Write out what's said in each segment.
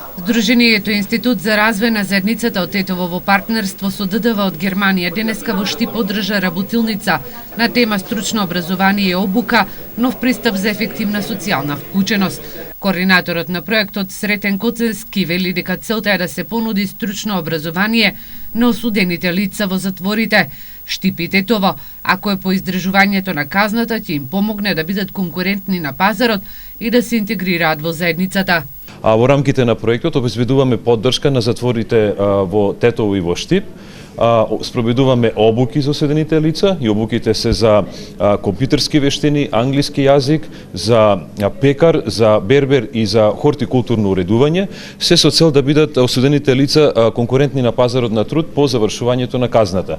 Здруженијето Институт за развој на заедницата од Тетово во партнерство со ДДВ од Германија денеска во Штип одржа работилница на тема стручно образование и обука, нов пристап за ефективна социјална вклученост. Координаторот на проектот Сретен Коценски вели дека целта е да се понуди стручно образование на осудените лица во затворите. Штип и Тетово, ако е по издржувањето на казната, ќе им помогне да бидат конкурентни на пазарот и да се интегрираат во заедницата. А во рамките на проектот обезбедуваме поддршка на затворите во Тетово и во Штип. Спроведуваме обуки за осудените лица и обуките се за компјутерски вештини, англиски јазик, за пекар, за бербер и за хортикултурно уредување, се со цел да бидат осудените лица конкурентни на пазарот на труд по завршувањето на казната.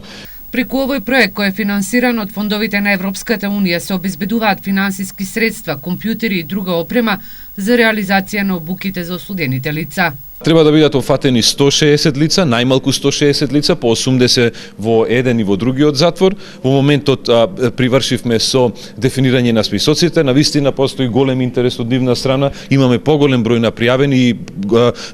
Преку овој проект кој е финансиран од фондовите на Европската Унија се обезбедуваат финансиски средства, компјутери и друга опрема за реализација на обуките за осудените лица. Треба да бидат офатени 160 лица, најмалку 160 лица, по 80 во еден и во другиот затвор. Во моментот привршивме со дефинирање на списоците, навистина постои голем интерес од нивна страна, имаме поголем број на пријавени и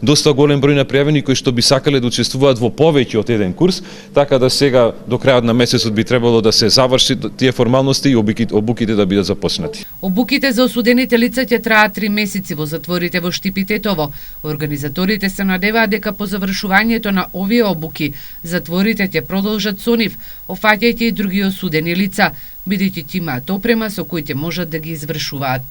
доста голем број на пријавени кои што би сакале да учествуваат во повеќе од еден курс, така да сега до крајот на месецот би требало да се заврши тие формалности и обуките да бидат започнати. Обуките за осудените лица ќе траат 3 месеци во затворите во Штип и Тетово. Организаторите се надеваат дека по завршувањето на овие обуки, затворите ќе продолжат со нив, офаќајќи и други осудени лица, бидејќи ќе имаат опрема со кој ќе можат да ги извршуваат.